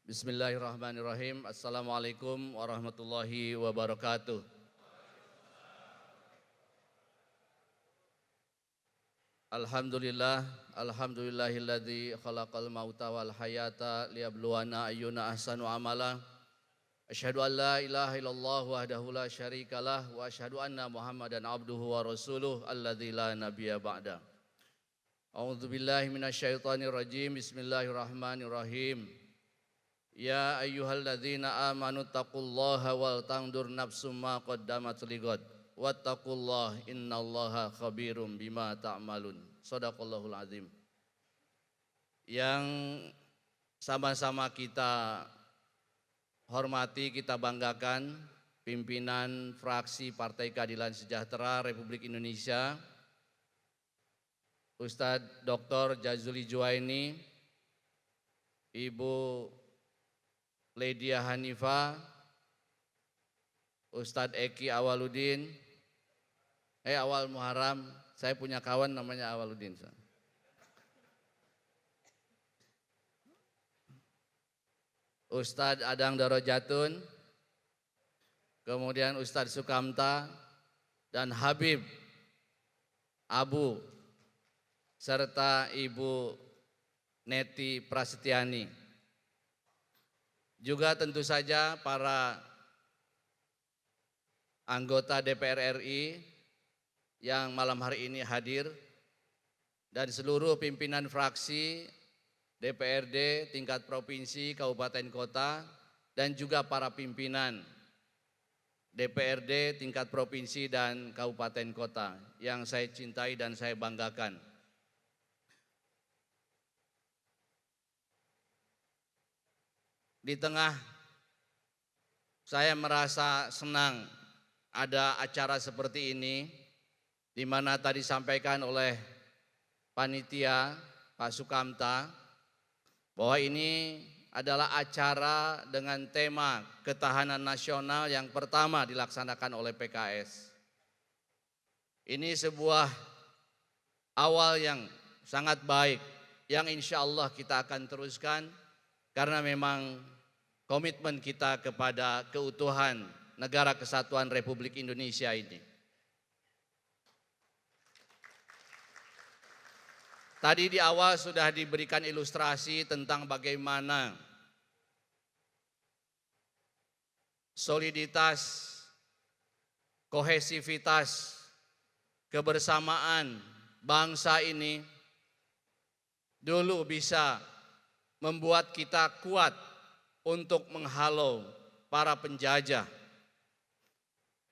Bismillahirrahmanirrahim. Assalamualaikum warahmatullahi wabarakatuh. Alhamdulillahilladzi khalaqal mauta wal hayata liyabluwana ayyuna ahsanu amala. Asyhadu an la ilaha illallah wahdahu la syarikalah wa asyhadu anna Muhammadan abduhu wa rasuluh alladzi la nabiyya ba'da. A'udzu billahi minasyaitonir rajim. Bismillahirrahmanirrahim. Ya ayyuhalladzina amanu taqullaha wal tandur nafsum ma qaddamat lighad wattaqullaha innallaha khabirum bima ta'malun. Shadaqallahul azim. Yang sama-sama kita hormati, kita banggakan pimpinan fraksi Partai Keadilan Sejahtera Republik Indonesia, Ustadz Dr. Jazuli Juwaini, Ibu Ledia Hanifah, Ustadz Eki Awaludin, Awal Muharram, saya punya kawan namanya Awaludin. Ustadz Adang Darajatun, kemudian Ustadz Sukamta, dan Habib Abu, serta Ibu Neti Prasetyani. Juga tentu saja para anggota DPR RI yang malam hari ini hadir dan seluruh pimpinan fraksi DPRD tingkat provinsi, kabupaten, kota, dan juga para pimpinan DPRD tingkat provinsi dan kabupaten kota yang saya cintai dan saya banggakan. Di tengah saya merasa senang ada acara seperti ini, di mana tadi disampaikan oleh panitia Pak Sukamta bahwa ini adalah acara dengan tema ketahanan nasional yang pertama dilaksanakan oleh PKS. Ini sebuah awal yang sangat baik yang insya Allah kita akan teruskan karena memang komitmen kita kepada keutuhan Negara Kesatuan Republik Indonesia ini. Tadi di awal sudah diberikan ilustrasi tentang bagaimana soliditas, kohesivitas, kebersamaan bangsa ini dulu bisa membuat kita kuat untuk menghalau para penjajah.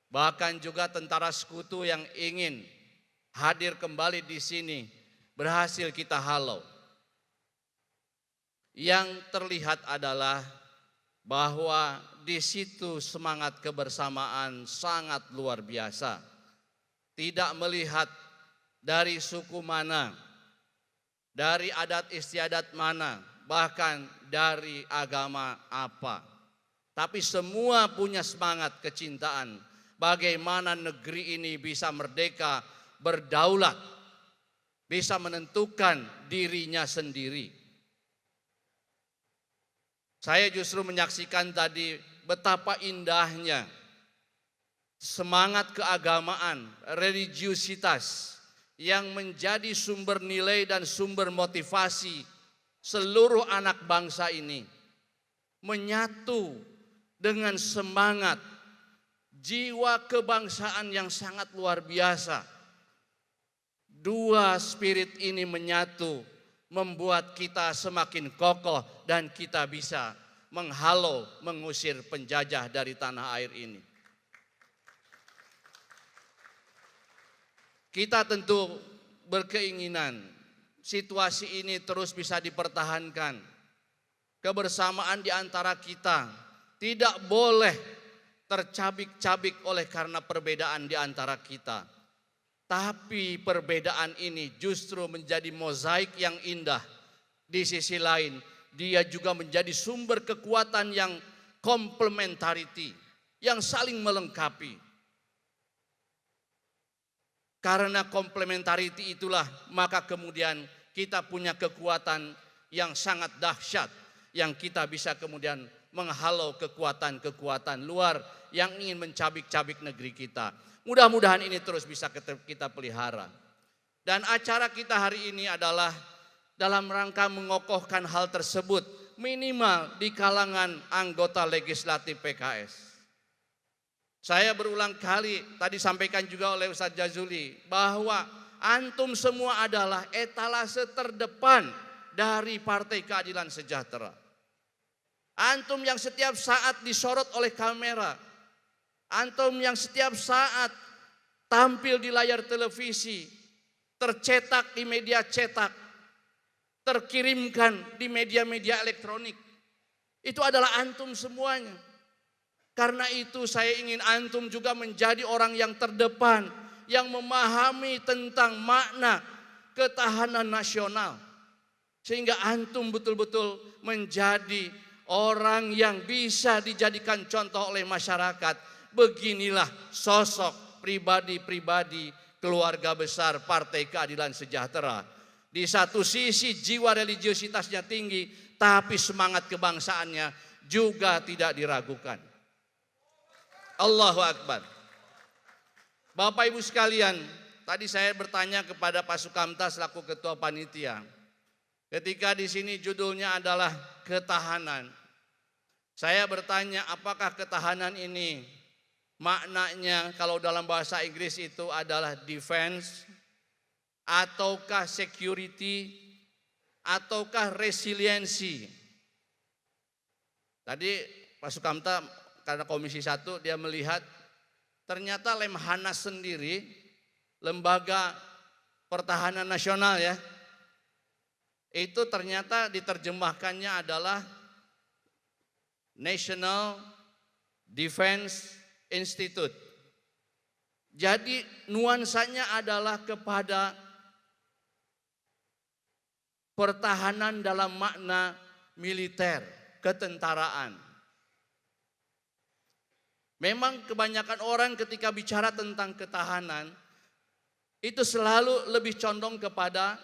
Bahkan juga tentara sekutu yang ingin hadir kembali di sini berhasil kita halau. Yang terlihat adalah bahwa di situ semangat kebersamaan sangat luar biasa. Tidak melihat dari suku mana, dari adat istiadat mana, bahkan dari agama apa. Tapi semua punya semangat kecintaan bagaimana negeri ini bisa merdeka, berdaulat, bisa menentukan dirinya sendiri. Saya justru menyaksikan tadi betapa indahnya semangat keagamaan, religiusitas yang menjadi sumber nilai dan sumber motivasi seluruh anak bangsa ini menyatu dengan semangat jiwa kebangsaan yang sangat luar biasa. Dua spirit ini menyatu membuat kita semakin kokoh dan kita bisa menghalau, mengusir penjajah dari tanah air ini. Kita tentu berkeinginan situasi ini terus bisa dipertahankan. Kebersamaan di antara kita tidak boleh tercabik-cabik oleh karena perbedaan di antara kita. Tapi perbedaan ini justru menjadi mozaik yang indah. Di sisi lain, dia juga menjadi sumber kekuatan yang complementarity, yang saling melengkapi. Karena complementarity itulah maka kemudian kita punya kekuatan yang sangat dahsyat, yang kita bisa kemudian menghalau kekuatan-kekuatan luar yang ingin mencabik-cabik negeri kita. Mudah-mudahan ini terus bisa kita pelihara. Dan acara kita hari ini adalah dalam rangka mengokohkan hal tersebut minimal di kalangan anggota legislatif PKS. Saya berulang kali tadi sampaikan juga oleh Ustadz Jazuli bahwa antum semua adalah etalase terdepan dari Partai Keadilan Sejahtera. Antum yang setiap saat disorot oleh kamera, antum yang setiap saat tampil di layar televisi, tercetak di media cetak, terkirimkan di media-media elektronik. Itu adalah antum semuanya. Karena itu saya ingin antum juga menjadi orang yang terdepan, yang memahami tentang makna ketahanan nasional. Sehingga antum betul-betul menjadi orang yang bisa dijadikan contoh oleh masyarakat. Beginilah sosok pribadi-pribadi keluarga besar Partai Keadilan Sejahtera. Di satu sisi jiwa religiositasnya tinggi, tapi semangat kebangsaannya juga tidak diragukan. Allahu Akbar. Bapak Ibu sekalian, tadi saya bertanya kepada Pak Sukamta selaku Ketua Panitia. Ketika di sini judulnya adalah ketahanan. Saya bertanya apakah ketahanan ini maknanya kalau dalam bahasa Inggris itu adalah defense, ataukah security, ataukah resiliensi. Tadi Pak Sukamta karena Komisi 1 dia melihat ternyata Lemhanas sendiri, Lembaga Pertahanan Nasional ya, itu ternyata diterjemahkannya adalah National Defense Institute. Jadi nuansanya adalah kepada pertahanan dalam makna militer, ketentaraan. Memang kebanyakan orang ketika bicara tentang ketahanan itu selalu lebih condong kepada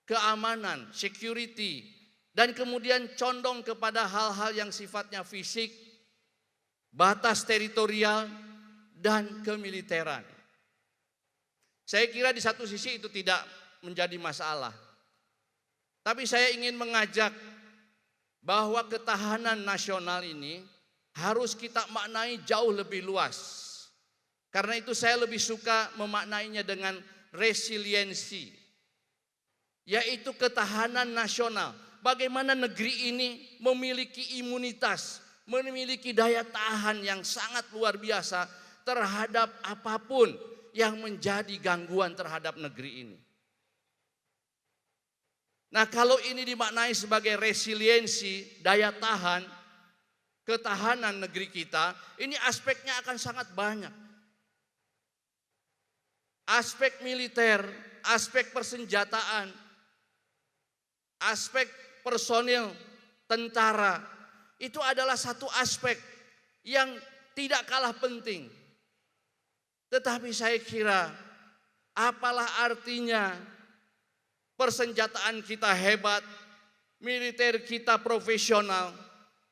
keamanan, security, dan kemudian condong kepada hal-hal yang sifatnya fisik, batas teritorial, dan kemiliteran. Saya kira di satu sisi itu tidak menjadi masalah. Tapi saya ingin mengajak bahwa ketahanan nasional ini harus kita maknai jauh lebih luas. Karena itu saya lebih suka memaknainya dengan resiliensi, yaitu ketahanan nasional. Bagaimana negeri ini memiliki imunitas, memiliki daya tahan yang sangat luar biasa terhadap apapun yang menjadi gangguan terhadap negeri ini. Nah, kalau ini dimaknai sebagai resiliensi, daya tahan, ketahanan negeri kita, ini aspeknya akan sangat banyak. Aspek militer, aspek persenjataan, aspek personil tentara, itu adalah satu aspek yang tidak kalah penting. Tetapi saya kira, apalah artinya persenjataan kita hebat, militer kita profesional,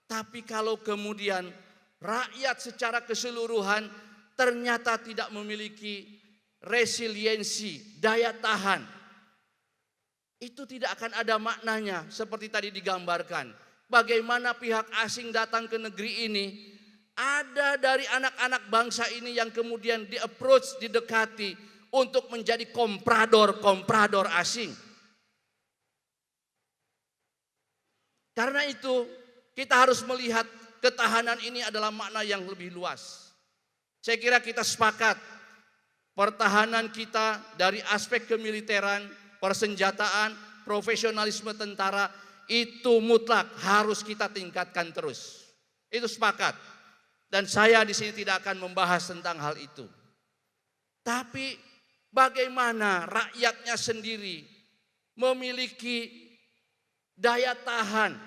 tapi kalau kemudian rakyat secara keseluruhan ternyata tidak memiliki resiliensi, daya tahan, itu tidak akan ada maknanya seperti tadi digambarkan. Bagaimana pihak asing datang ke negeri ini, ada dari anak-anak bangsa ini yang kemudian di-approach, didekati untuk menjadi komprador asing. Karena itu kita harus melihat ketahanan ini adalah makna yang lebih luas. Saya kira kita sepakat pertahanan kita dari aspek kemiliteran, persenjataan, profesionalisme tentara itu mutlak harus kita tingkatkan terus. Itu sepakat. Dan saya di sini tidak akan membahas tentang hal itu. Tapi bagaimana rakyatnya sendiri memiliki daya tahan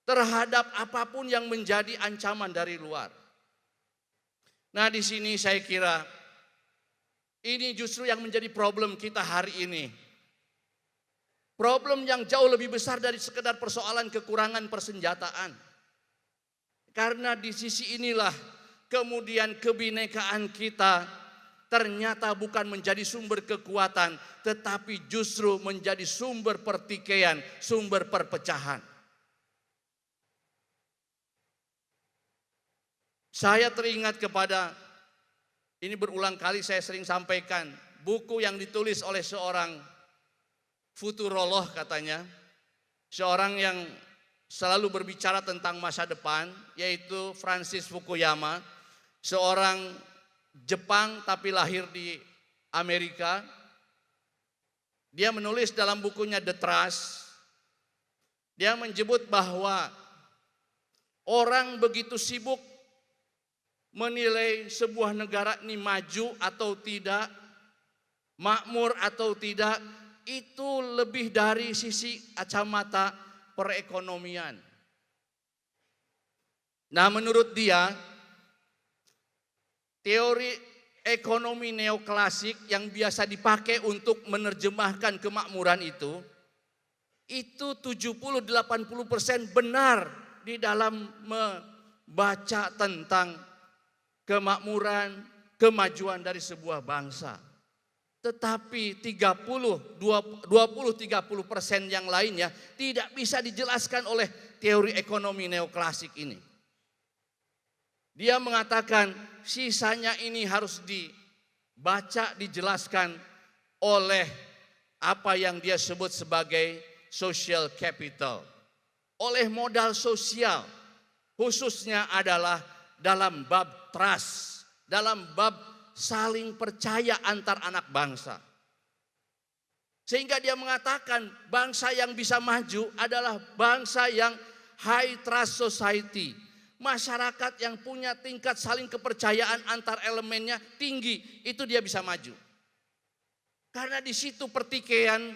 terhadap apapun yang menjadi ancaman dari luar. Nah, di sini saya kira ini justru yang menjadi problem kita hari ini. Problem yang jauh lebih besar dari sekedar persoalan kekurangan persenjataan. Karena di sisi inilah kemudian kebinekaan kita ternyata bukan menjadi sumber kekuatan, tetapi justru menjadi sumber pertikaian, sumber perpecahan. Saya teringat kepada, ini berulang kali saya sering sampaikan, buku yang ditulis oleh seorang futurolog katanya, seorang yang selalu berbicara tentang masa depan, yaitu Francis Fukuyama, seorang Jepang tapi lahir di Amerika. Dia menulis dalam bukunya The Trust, dia menyebut bahwa orang begitu sibuk menilai sebuah negara ini maju atau tidak, makmur atau tidak, itu lebih dari sisi kacamata perekonomian. Nah, menurut dia, teori ekonomi neoklasik yang biasa dipakai untuk menerjemahkan kemakmuran itu 70-80% benar di dalam membaca tentang kemakmuran, kemajuan dari sebuah bangsa. Tetapi 20-30% yang lainnya tidak bisa dijelaskan oleh teori ekonomi neoklasik ini. Dia mengatakan sisanya ini harus dibaca, dijelaskan oleh apa yang dia sebut sebagai social capital. Oleh modal sosial, khususnya adalah dalam bab trust, dalam bab saling percaya antar anak bangsa. Sehingga dia mengatakan bangsa yang bisa maju adalah bangsa yang high trust society. Masyarakat yang punya tingkat saling kepercayaan antar elemennya tinggi, itu dia bisa maju. Karena di situ pertikaian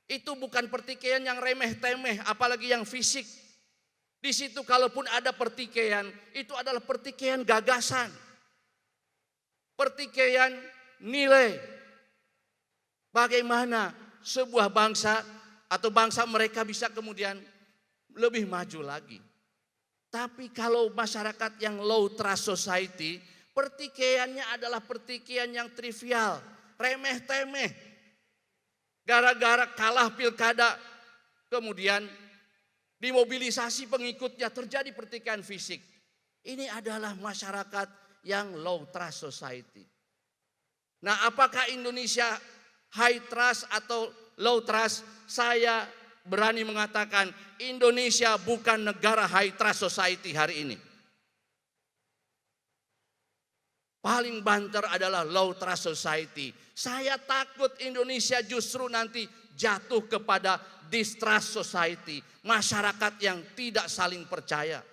itu bukan pertikaian yang remeh-temeh, apalagi yang fisik. Di situ kalaupun ada pertikaian, itu adalah pertikaian gagasan. Pertikaian nilai. Bagaimana sebuah bangsa atau bangsa mereka bisa kemudian lebih maju lagi. Tapi kalau masyarakat yang low trust society, pertikaiannya adalah pertikaian yang trivial, remeh-temeh. Gara-gara kalah pilkada, kemudian dimobilisasi pengikutnya, terjadi pertikaian fisik. Ini adalah masyarakat yang low trust society. Nah, apakah Indonesia high trust atau low trust? Saya berani mengatakan Indonesia bukan negara high trust society hari ini. Paling banter adalah low trust society. Saya takut Indonesia justru nanti jatuh kepada distrust society. Masyarakat yang tidak saling percaya.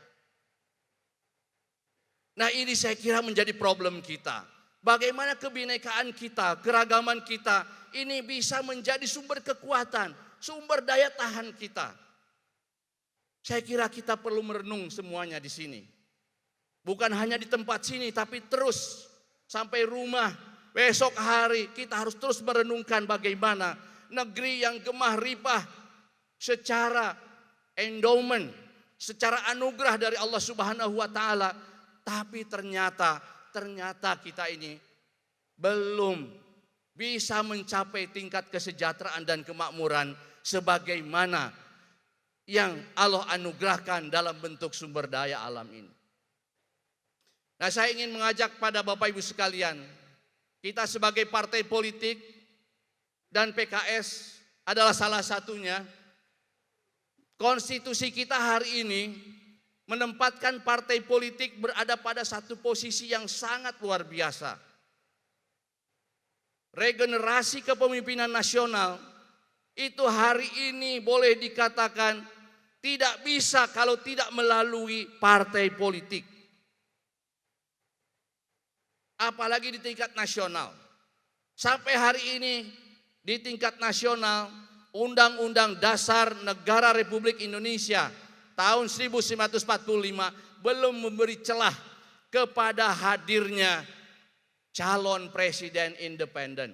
Nah, ini saya kira menjadi problem kita. Bagaimana kebinekaan kita, keragaman kita ini bisa menjadi sumber kekuatan, sumber daya tahan kita. Saya kira kita perlu merenung semuanya di sini. Bukan hanya di tempat sini, tapi terus sampai rumah. Besok hari kita harus terus merenungkan bagaimana negeri yang gemah ripah secara endowment, secara anugerah dari Allah Subhanahu wa taala, tapi ternyata kita ini belum bisa mencapai tingkat kesejahteraan dan kemakmuran sebagaimana yang Allah anugerahkan dalam bentuk sumber daya alam ini. Nah, saya ingin mengajak pada Bapak Ibu sekalian, kita sebagai partai politik dan PKS adalah salah satunya. Konstitusi kita hari ini menempatkan partai politik berada pada satu posisi yang sangat luar biasa. Regenerasi kepemimpinan nasional itu hari ini boleh dikatakan tidak bisa kalau tidak melalui partai politik. Apalagi di tingkat nasional. Sampai hari ini di tingkat nasional, Undang-Undang Dasar Negara Republik Indonesia tahun 1945 belum memberi celah kepada hadirnya calon presiden independen.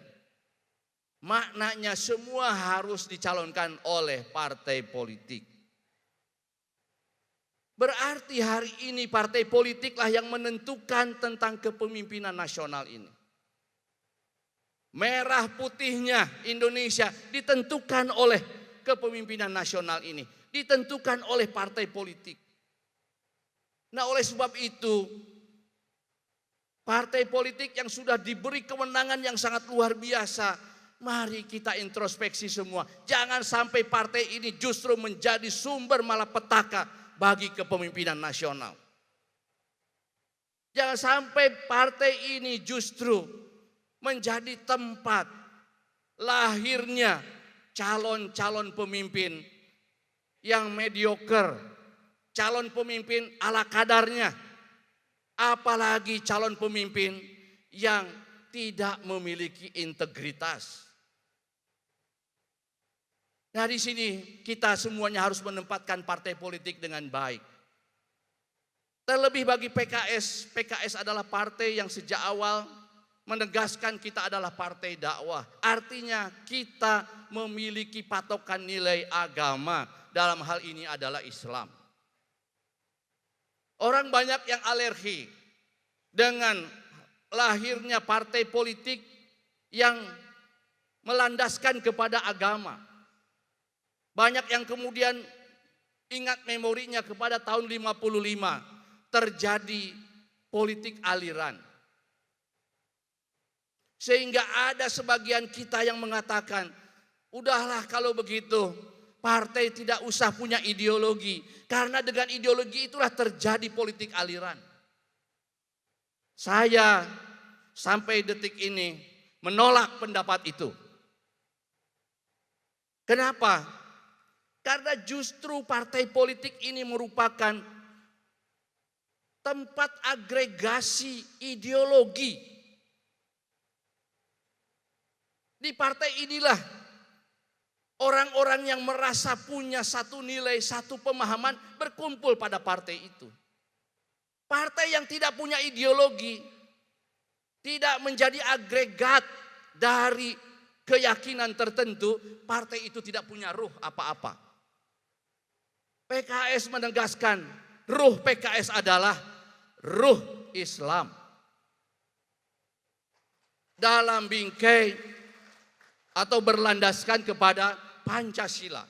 maknanya semua harus dicalonkan oleh partai politik. Berarti hari ini partai politiklah yang menentukan tentang kepemimpinan nasional ini. Merah putihnya Indonesia ditentukan oleh kepemimpinan nasional ini, ditentukan oleh partai politik. Nah, oleh sebab itu, partai politik yang sudah diberi kewenangan yang sangat luar biasa, mari kita introspeksi semua. Jangan sampai partai ini justru menjadi sumber malapetaka bagi kepemimpinan nasional. Jangan sampai partai ini justru menjadi tempat lahirnya calon-calon pemimpin yang mediocre, calon pemimpin ala kadarnya, apalagi calon pemimpin yang tidak memiliki integritas. Nah, di sini kita semuanya harus menempatkan partai politik dengan baik. Terlebih bagi PKS, PKS adalah partai yang sejak awal menegaskan kita adalah partai dakwah. Artinya kita memiliki patokan nilai agama, dalam hal ini adalah Islam. Orang banyak yang alergi dengan lahirnya partai politik yang melandaskan kepada agama. Banyak yang kemudian ingat memorinya kepada tahun 55 terjadi politik aliran. Sehingga ada sebagian kita yang mengatakan, udahlah kalau begitu partai tidak usah punya ideologi. Karena dengan ideologi itulah terjadi politik aliran. Saya sampai detik ini menolak pendapat itu. Kenapa? Karena justru partai politik ini merupakan tempat agregasi ideologi. Di partai inilah orang-orang yang merasa punya satu nilai, satu pemahaman berkumpul pada partai itu. Partai yang tidak punya ideologi, tidak menjadi agregat dari keyakinan tertentu, partai itu tidak punya ruh apa-apa. PKS menegaskan, ruh PKS adalah ruh Islam. Dalam bingkai atau berlandaskan kepada Pancasila.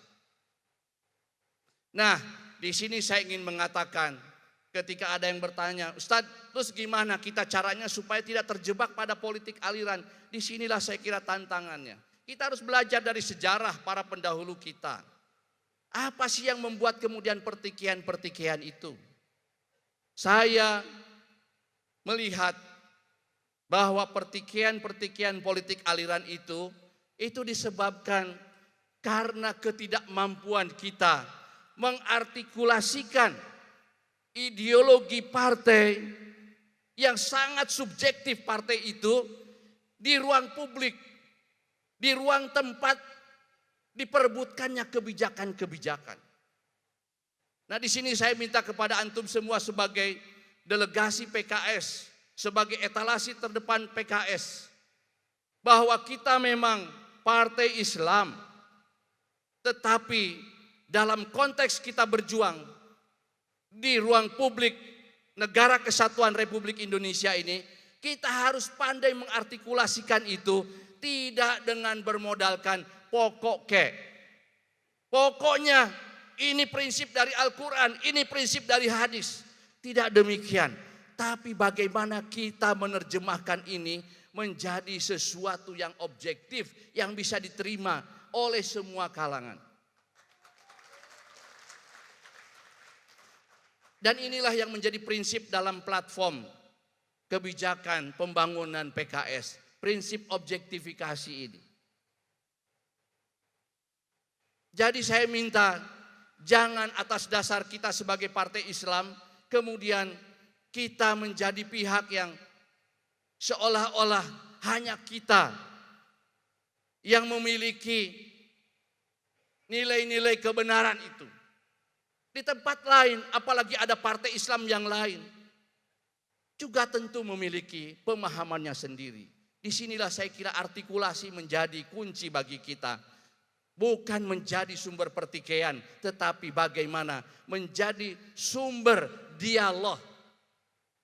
Nah, di sini saya ingin mengatakan, ketika ada yang bertanya, Ustadz, terus gimana kita caranya supaya tidak terjebak pada politik aliran? Disinilah saya kira tantangannya. Kita harus belajar dari sejarah para pendahulu kita. Apa sih yang membuat kemudian pertikaian-pertikaian itu? Saya melihat bahwa pertikaian-pertikaian politik aliran itu disebabkan karena ketidakmampuan kita mengartikulasikan ideologi partai yang sangat subjektif partai itu di ruang publik, di ruang tempat diperebutkannya kebijakan-kebijakan. Nah, di sini saya minta kepada antum semua sebagai delegasi PKS, sebagai etalasi terdepan PKS, bahwa kita memang partai Islam, tetapi dalam konteks kita berjuang di ruang publik negara kesatuan Republik Indonesia ini, kita harus pandai mengartikulasikan itu tidak dengan bermodalkan pokok ke. Pokoknya ini prinsip dari Al-Quran, ini prinsip dari hadis. Tidak demikian. Tapi bagaimana kita menerjemahkan ini menjadi sesuatu yang objektif, yang bisa diterima oleh semua kalangan. Dan inilah yang menjadi prinsip dalam platform kebijakan pembangunan PKS, prinsip objektifikasi ini. Jadi saya minta, jangan atas dasar kita sebagai partai Islam, kemudian kita menjadi pihak yang seolah-olah hanya kita yang memiliki nilai-nilai kebenaran itu. Di tempat lain, apalagi ada partai Islam yang lain, juga tentu memiliki pemahamannya sendiri, Disinilah saya kira artikulasi menjadi kunci bagi kita. Bukan menjadi sumber pertikaian, tetapi bagaimana menjadi sumber dialog.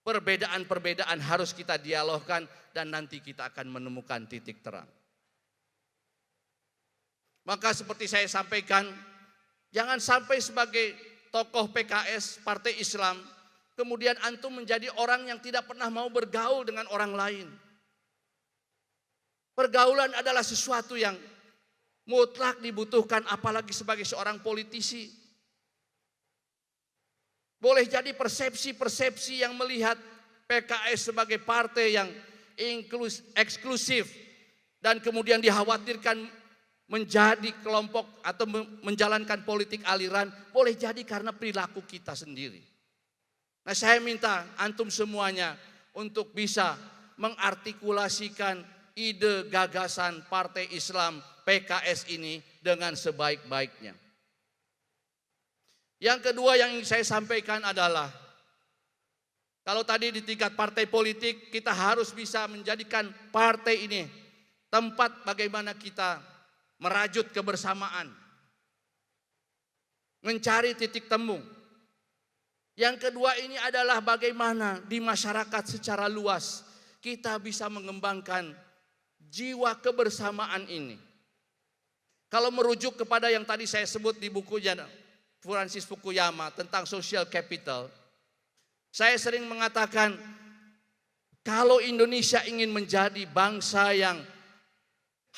Perbedaan-perbedaan harus kita dialogkan dan nanti kita akan menemukan titik terang. Maka seperti saya sampaikan, jangan sampai sebagai tokoh PKS, Partai Islam, kemudian antum menjadi orang yang tidak pernah mau bergaul dengan orang lain. Pergaulan adalah sesuatu yang mutlak dibutuhkan, apalagi sebagai seorang politisi. Boleh jadi persepsi-persepsi yang melihat PKS sebagai partai yang eksklusif dan kemudian dikhawatirkan menjadi kelompok atau menjalankan politik aliran, boleh jadi karena perilaku kita sendiri. Nah, saya minta antum semuanya untuk bisa mengartikulasikan ide gagasan Partai Islam PKS ini dengan sebaik-baiknya. Yang kedua yang ingin saya sampaikan adalah, kalau tadi di tingkat partai politik kita harus bisa menjadikan partai ini tempat bagaimana kita merajut kebersamaan, mencari titik temu. Yang kedua ini adalah bagaimana di masyarakat secara luas kita bisa mengembangkan jiwa kebersamaan ini. Kalau merujuk kepada yang tadi saya sebut di bukunya Francis Fukuyama tentang social capital, saya sering mengatakan kalau Indonesia ingin menjadi bangsa yang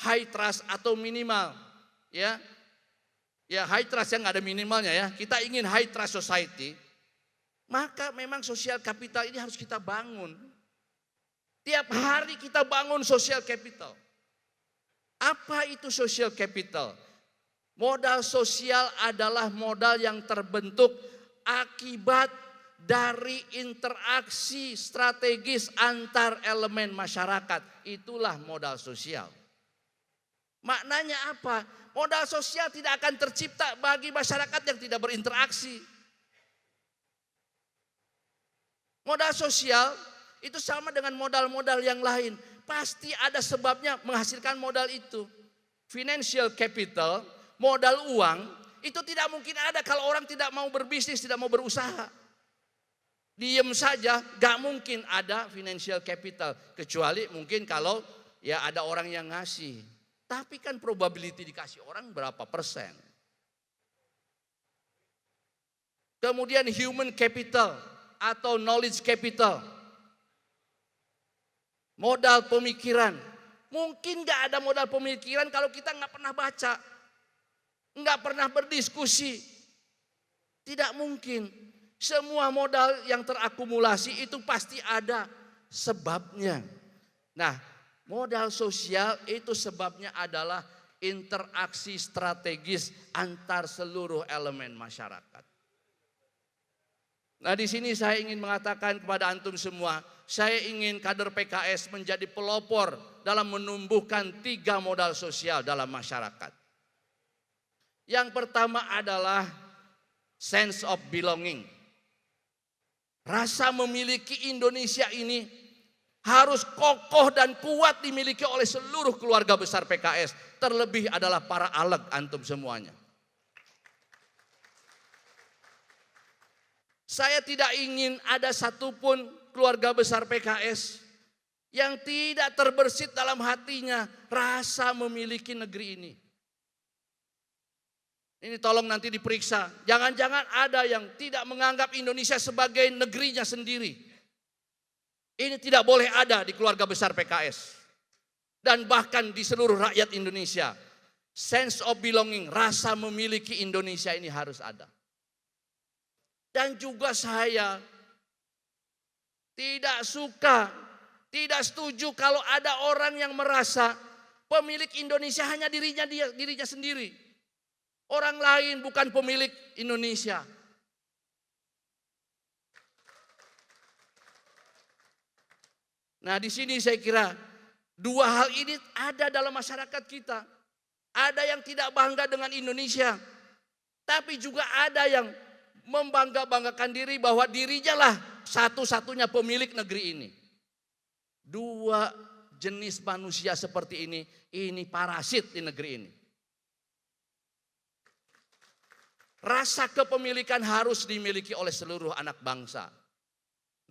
high trust atau minimal, ya high trust yang nggak ada minimalnya ya. Kita ingin high trust society, maka memang social capital ini harus kita bangun. Tiap hari kita bangun social capital. Apa itu social capital? Modal sosial adalah modal yang terbentuk akibat dari interaksi strategis antar elemen masyarakat. Itulah modal sosial. Maknanya apa? Modal sosial tidak akan tercipta bagi masyarakat yang tidak berinteraksi. Modal sosial itu sama dengan modal-modal yang lain. Pasti ada sebabnya menghasilkan modal itu. Financial capital, modal uang, itu tidak mungkin ada kalau orang tidak mau berbisnis, tidak mau berusaha. Diem saja, gak mungkin ada financial capital. Kecuali mungkin kalau ya ada orang yang ngasih. Tapi kan probability dikasih orang berapa persen. Kemudian human capital atau knowledge capital. Modal pemikiran. Mungkin gak ada modal pemikiran kalau kita gak pernah baca. Gak pernah berdiskusi. Tidak mungkin. Semua modal yang terakumulasi itu pasti ada sebabnya. Nah, modal sosial itu sebabnya adalah interaksi strategis antar seluruh elemen masyarakat. Nah, di sini saya ingin mengatakan kepada antum semua, saya ingin kader PKS menjadi pelopor dalam menumbuhkan 3 modal sosial dalam masyarakat. Yang pertama adalah sense of belonging. Rasa memiliki Indonesia ini harus kokoh dan kuat dimiliki oleh seluruh keluarga besar PKS. Terlebih adalah para aleg antum semuanya. Saya tidak ingin ada satupun keluarga besar PKS yang tidak terbersit dalam hatinya rasa memiliki negeri ini. Ini tolong nanti diperiksa. Jangan-jangan ada yang tidak menganggap Indonesia sebagai negerinya sendiri. Ini tidak boleh ada di keluarga besar PKS. Dan bahkan di seluruh rakyat Indonesia. Sense of belonging, rasa memiliki Indonesia ini harus ada. Dan juga saya tidak suka, tidak setuju kalau ada orang yang merasa pemilik Indonesia hanya dirinya sendiri. Orang lain bukan pemilik Indonesia. Nah, di sini saya kira 2 hal ini ada dalam masyarakat kita. Ada yang tidak bangga dengan Indonesia, tapi juga ada yang membangga-banggakan diri bahwa dirinya lah satu-satunya pemilik negeri ini. 2 jenis manusia seperti ini parasit di negeri ini. Rasa kepemilikan harus dimiliki oleh seluruh anak bangsa.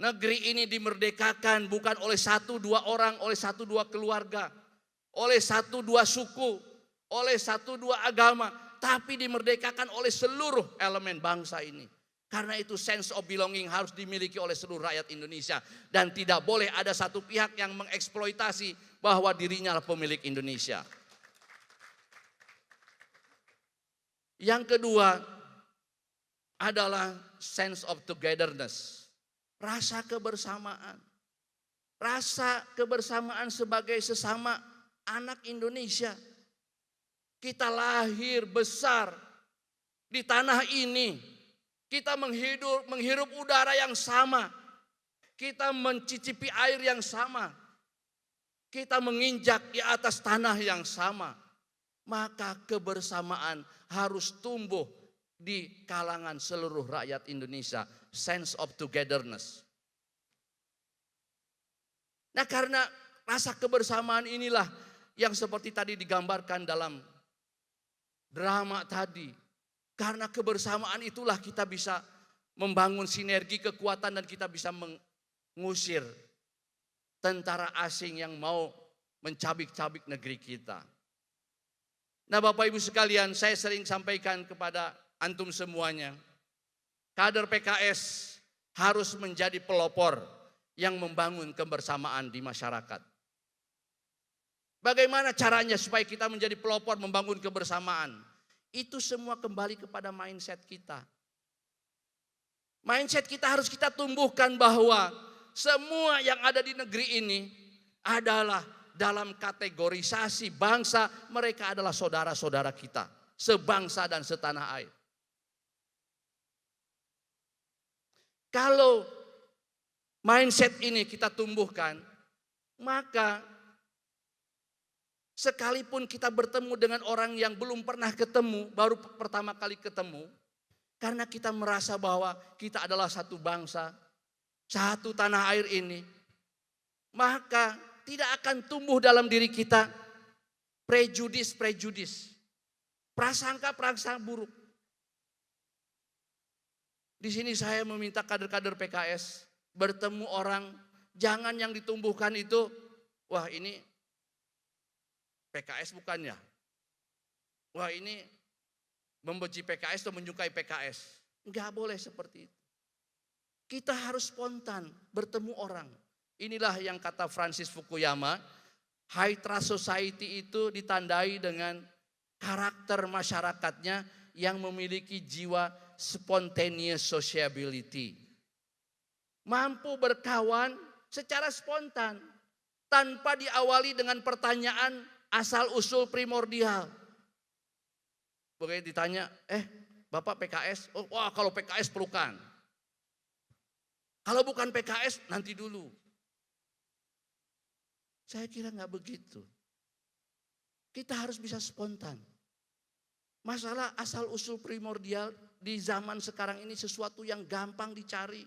Negeri ini dimerdekakan bukan oleh 1-2 orang, oleh 1-2 keluarga, oleh 1-2 suku, oleh 1-2 agama, tapi dimerdekakan oleh seluruh elemen bangsa ini. Karena itu sense of belonging harus dimiliki oleh seluruh rakyat Indonesia. Dan tidak boleh ada satu pihak yang mengeksploitasi bahwa dirinya adalah pemilik Indonesia. Yang kedua adalah sense of togetherness. Rasa kebersamaan. Rasa kebersamaan sebagai sesama anak Indonesia. Kita lahir besar di tanah ini. Kita menghirup udara yang sama. Kita mencicipi air yang sama. Kita menginjak di atas tanah yang sama. Maka kebersamaan harus tumbuh di kalangan seluruh rakyat Indonesia. Sense of togetherness. Nah, karena rasa kebersamaan inilah yang seperti tadi digambarkan dalam drama tadi. Karena kebersamaan itulah kita bisa membangun sinergi kekuatan dan kita bisa mengusir tentara asing yang mau mencabik-cabik negeri kita. Nah, Bapak Ibu sekalian, saya sering sampaikan kepada antum semuanya, kader PKS harus menjadi pelopor yang membangun kebersamaan di masyarakat. Bagaimana caranya supaya kita menjadi pelopor membangun kebersamaan? Itu semua kembali kepada mindset kita. Mindset kita harus kita tumbuhkan bahwa semua yang ada di negeri ini adalah dalam kategorisasi bangsa, mereka adalah saudara-saudara kita, sebangsa dan setanah air. Kalau mindset ini kita tumbuhkan, maka sekalipun kita bertemu dengan orang yang belum pernah ketemu, baru pertama kali ketemu, karena kita merasa bahwa kita adalah satu bangsa, satu tanah air ini, maka tidak akan tumbuh dalam diri kita prejudis, prasangka buruk. Di sini saya meminta kader-kader PKS bertemu orang, jangan yang ditumbuhkan itu, wah ini PKS bukannya. Wah ini membenci PKS atau menyukai PKS. Enggak boleh seperti itu. Kita harus spontan bertemu orang. Inilah yang kata Francis Fukuyama, high trust society itu ditandai dengan karakter masyarakatnya yang memiliki jiwa spontaneous sociability. Mampu berkawan secara spontan tanpa diawali dengan pertanyaan asal-usul primordial. Begitu ditanya, Bapak PKS? Oh, wah kalau PKS pelukan. Kalau bukan PKS nanti dulu. Saya kira nggak begitu. Kita harus bisa spontan. Masalah asal-usul primordial di zaman sekarang ini sesuatu yang gampang dicari.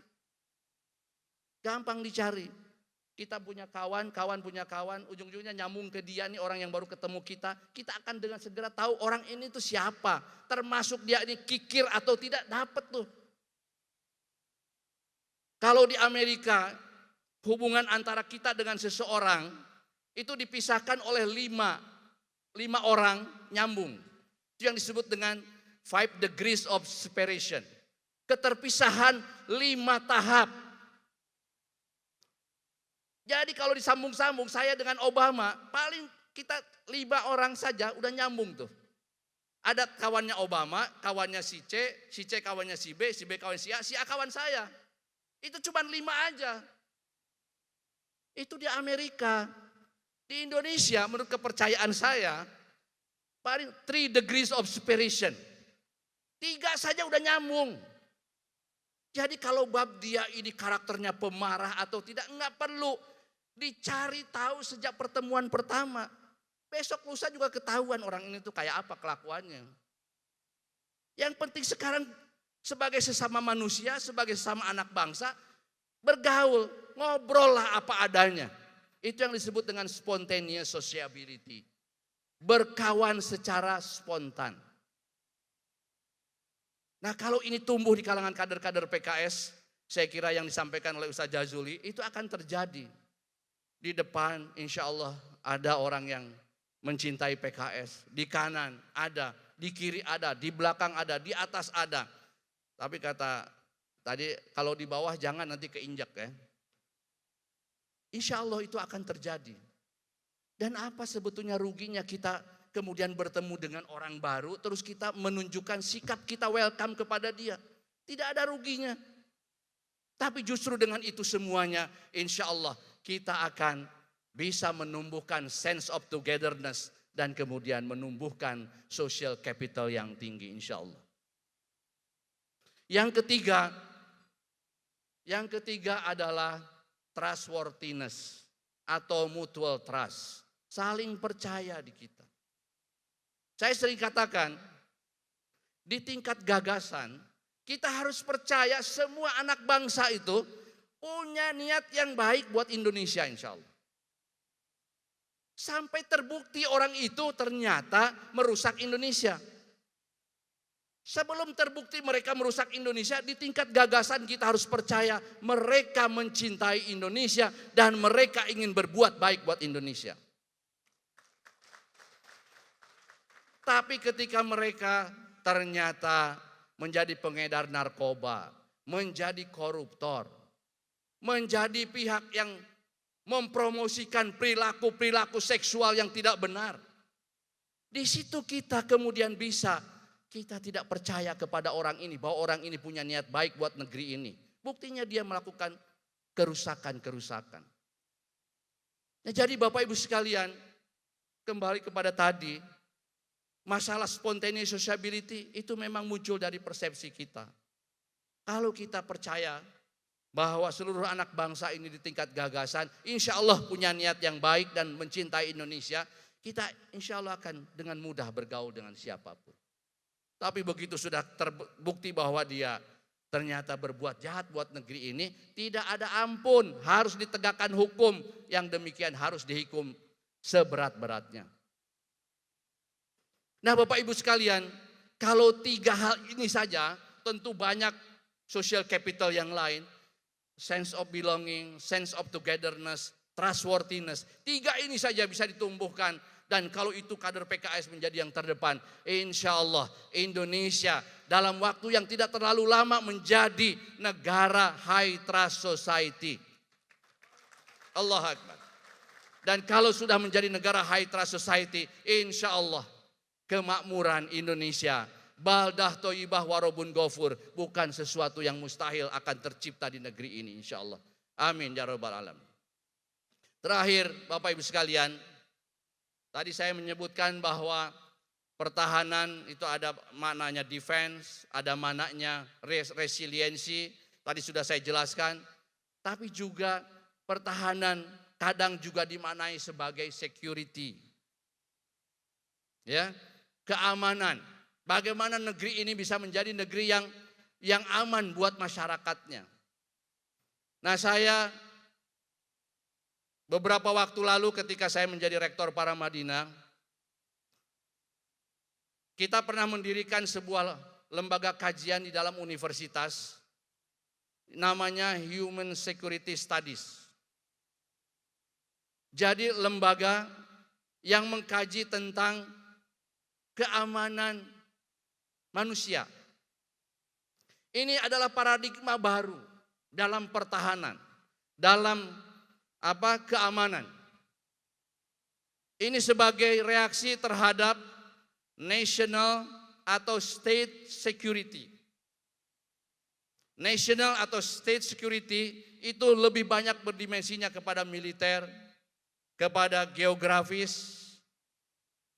Gampang dicari. Kita punya kawan, kawan punya kawan, ujung-ujungnya nyambung ke dia nih orang yang baru ketemu kita. Kita akan dengan segera tahu orang ini tuh siapa. Termasuk dia ini kikir atau tidak, dapat tuh. Kalau di Amerika, hubungan antara kita dengan seseorang itu dipisahkan oleh lima orang nyambung. Itu yang disebut dengan 5 degrees of separation. Keterpisahan 5 tahap. Jadi kalau disambung-sambung saya dengan Obama, paling kita 5 orang saja udah nyambung tuh. Ada kawannya Obama, kawannya si C kawannya si B kawan si A kawan saya. Itu cuma 5 aja. Itu di Amerika. Di Indonesia menurut kepercayaan saya, paling 3 degrees of separation. 3 saja udah nyambung. Jadi kalau bab dia ini karakternya pemarah atau tidak, enggak perlu dicari tahu sejak pertemuan pertama. Besok lusa juga ketahuan orang ini tuh kayak apa kelakuannya. Yang penting sekarang sebagai sesama manusia, sebagai sesama anak bangsa, bergaul, ngobrol lah apa adanya. Itu yang disebut dengan spontaneous sociability. Berkawan secara spontan. Nah, kalau ini tumbuh di kalangan kader-kader PKS, saya kira yang disampaikan oleh Ustaz Jazuli itu akan terjadi. Di depan insya Allah ada orang yang mencintai PKS. Di kanan ada, di kiri ada, di belakang ada, di atas ada. Tapi kata tadi kalau di bawah jangan nanti keinjak ya. Insya Allah itu akan terjadi. Dan apa sebetulnya ruginya kita kemudian bertemu dengan orang baru, terus kita menunjukkan sikap kita welcome kepada dia. Tidak ada ruginya. Tapi justru dengan itu semuanya insya Allah kita akan bisa menumbuhkan sense of togetherness dan kemudian menumbuhkan social capital yang tinggi insya Allah. Yang ketiga adalah trustworthiness atau mutual trust. Saling percaya di kita. Saya sering katakan, di tingkat gagasan, kita harus percaya semua anak bangsa itu punya niat yang baik buat Indonesia insya Allah. Sampai terbukti orang itu ternyata merusak Indonesia. Sebelum terbukti mereka merusak Indonesia, di tingkat gagasan kita harus percaya mereka mencintai Indonesia dan mereka ingin berbuat baik buat Indonesia. Tapi ketika mereka ternyata menjadi pengedar narkoba, menjadi koruptor, menjadi pihak yang mempromosikan perilaku-perilaku seksual yang tidak benar. Di situ kita kemudian kita tidak percaya kepada orang ini, bahwa orang ini punya niat baik buat negeri ini. Buktinya dia melakukan kerusakan-kerusakan. Nah, jadi Bapak Ibu sekalian, kembali kepada tadi, masalah spontaneous sociability itu memang muncul dari persepsi kita. Kalau kita percaya bahwa seluruh anak bangsa ini di tingkat gagasan, insya Allah punya niat yang baik dan mencintai Indonesia, kita insya Allah akan dengan mudah bergaul dengan siapapun. Tapi begitu sudah terbukti bahwa dia ternyata berbuat jahat buat negeri ini, tidak ada ampun, harus ditegakkan hukum yang demikian, harus dihukum seberat-beratnya. Nah Bapak Ibu sekalian, kalau 3 hal ini saja, tentu banyak social capital yang lain, sense of belonging, sense of togetherness, trustworthiness, 3 ini saja bisa ditumbuhkan. Dan kalau itu kader PKS menjadi yang terdepan, insya Allah Indonesia dalam waktu yang tidak terlalu lama menjadi negara high trust society. Allahu Akbar. Dan kalau sudah menjadi negara high trust society, insya Allah kemakmuran Indonesia, baldah toyibah warobun gofur, bukan sesuatu yang mustahil akan tercipta di negeri ini insya Allah. Amin ya rabbal alamin. Terakhir Bapak Ibu sekalian, tadi saya menyebutkan bahwa pertahanan itu ada maknanya defense, ada maknanya resiliensi, tadi sudah saya jelaskan. Tapi juga pertahanan kadang juga dimaknai sebagai security. Ya, keamanan. Bagaimana negeri ini bisa menjadi negeri yang aman buat masyarakatnya. Nah, saya beberapa waktu lalu ketika saya menjadi rektor Paramadina, kita pernah mendirikan sebuah lembaga kajian di dalam universitas, namanya Human Security Studies. Jadi lembaga yang mengkaji tentang keamanan manusia. Ini adalah paradigma baru dalam pertahanan, dalam keamanan. Ini sebagai reaksi terhadap national atau state security. National atau state security itu lebih banyak berdimensinya kepada militer, kepada geografis.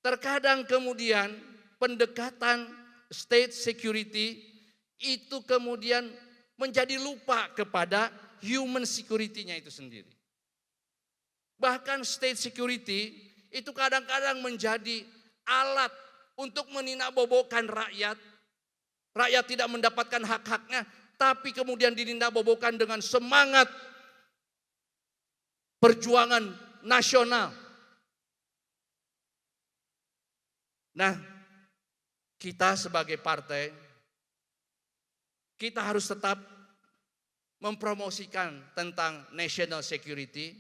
Terkadang kemudian pendekatan state security itu kemudian menjadi lupa kepada human security-nya itu sendiri. Bahkan state security itu kadang-kadang menjadi alat untuk meninabobokan rakyat. Rakyat tidak mendapatkan hak-haknya, tapi kemudian dininabobokan dengan semangat perjuangan nasional. Nah, kita sebagai partai, kita harus tetap mempromosikan tentang national security,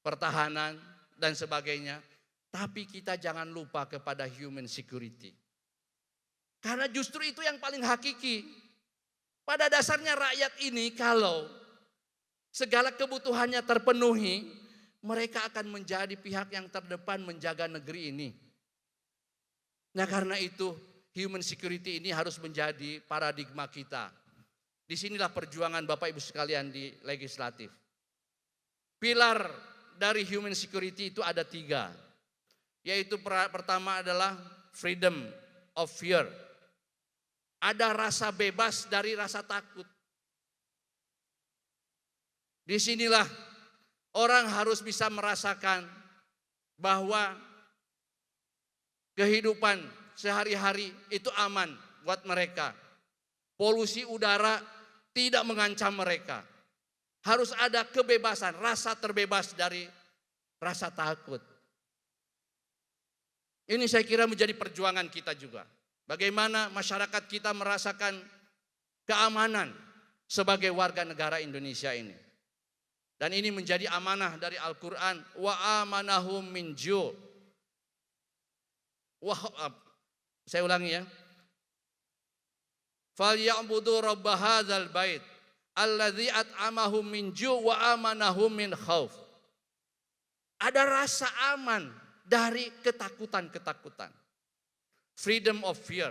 pertahanan, dan sebagainya. Tapi kita jangan lupa kepada human security. Karena justru itu yang paling hakiki. Pada dasarnya rakyat ini kalau segala kebutuhannya terpenuhi, mereka akan menjadi pihak yang terdepan menjaga negeri ini. Nah karena itu human security ini harus menjadi paradigma kita. Disinilah perjuangan Bapak Ibu sekalian di legislatif. Pilar dari human security itu ada 3. Yaitu pertama adalah freedom of fear. Ada rasa bebas dari rasa takut. Disinilah orang harus bisa merasakan bahwa kehidupan sehari-hari itu aman buat mereka. Polusi udara tidak mengancam mereka. Harus ada kebebasan, rasa terbebas dari rasa takut. Ini saya kira menjadi perjuangan kita juga. Bagaimana masyarakat kita merasakan keamanan sebagai warga negara Indonesia ini. Dan ini menjadi amanah dari Al-Quran. Wa amanahum min ju'. Saya ulangi ya. Falya'budu rabb hadzal bait alladzi at'amahum min ju' wa amanahum min khauf. Ada rasa aman dari ketakutan-ketakutan. Freedom of fear.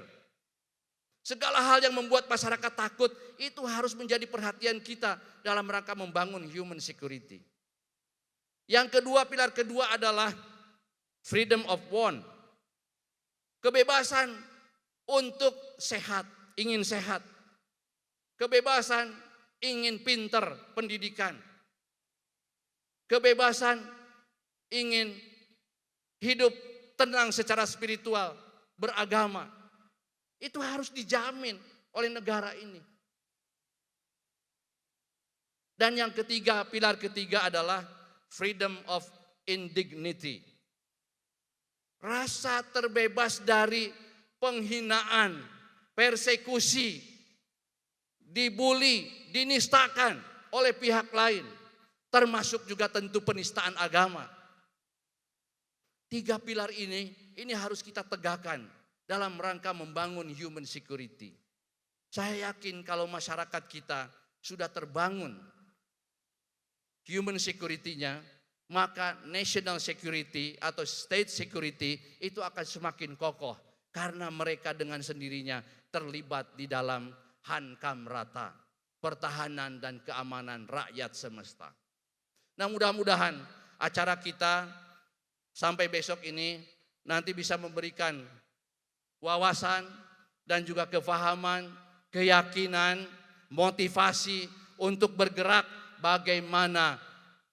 Segala hal yang membuat masyarakat takut itu harus menjadi perhatian kita dalam rangka membangun human security. Yang kedua, pilar kedua adalah freedom of want. Kebebasan untuk sehat, ingin sehat. Kebebasan ingin pinter pendidikan. Kebebasan ingin hidup tenang secara spiritual, beragama. Itu harus dijamin oleh negara ini. Dan yang ketiga, pilar ketiga adalah freedom of indignity. Rasa terbebas dari penghinaan, persekusi, dibully, dinistakan oleh pihak lain. Termasuk juga tentu penistaan agama. 3 pilar ini harus kita tegakkan dalam rangka membangun human security. Saya yakin kalau masyarakat kita sudah terbangun human security-nya, maka national security atau state security itu akan semakin kokoh. Karena mereka dengan sendirinya terlibat di dalam hankam rata, pertahanan dan keamanan rakyat semesta. Nah mudah-mudahan acara kita sampai besok ini nanti bisa memberikan wawasan dan juga kefahaman, keyakinan, motivasi untuk bergerak bagaimana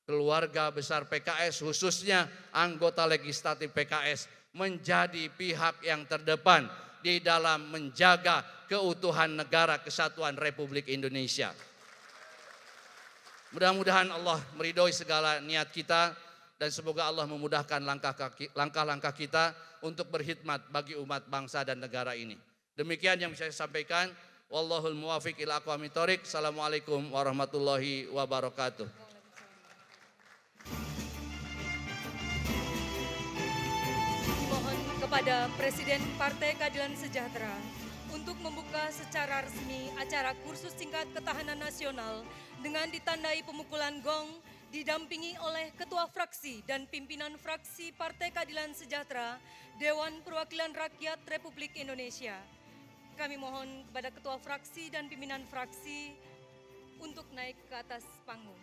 keluarga besar PKS khususnya anggota legislatif PKS menjadi pihak yang terdepan di dalam menjaga keutuhan negara kesatuan Republik Indonesia. Mudah-mudahan Allah meridhoi segala niat kita dan semoga Allah memudahkan langkah-langkah kita untuk berkhidmat bagi umat bangsa dan negara ini. Demikian yang bisa saya sampaikan. Wallahul muwafiq ila aqwamit thoriq. Assalamualaikum warahmatullahi wabarakatuh. Mohon kepada Presiden Partai Keadilan Sejahtera untuk membuka secara resmi acara kursus singkat ketahanan nasional dengan ditandai pemukulan gong didampingi oleh Ketua Fraksi dan Pimpinan Fraksi Partai Keadilan Sejahtera Dewan Perwakilan Rakyat Republik Indonesia. Kami mohon kepada Ketua Fraksi dan Pimpinan Fraksi untuk naik ke atas panggung.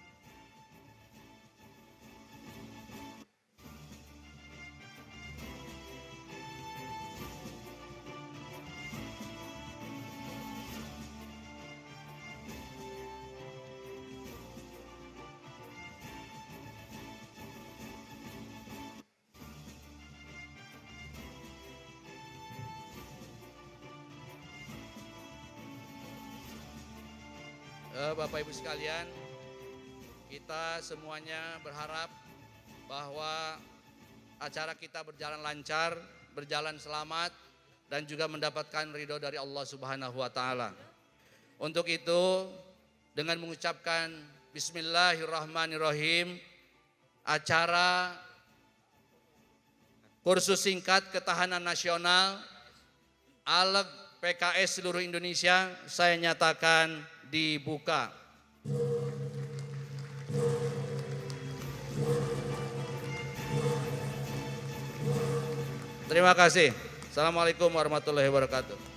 Bapak Ibu sekalian, kita semuanya berharap bahwa acara kita berjalan lancar, berjalan selamat, dan juga mendapatkan ridho dari Allah Subhanahu wa Ta'ala. Untuk itu, dengan mengucapkan Bismillahirrahmanirrahim, acara kursus singkat ketahanan nasional ALEG PKS seluruh Indonesia saya nyatakan dibuka. Terima kasih. Assalamualaikum warahmatullahi wabarakatuh.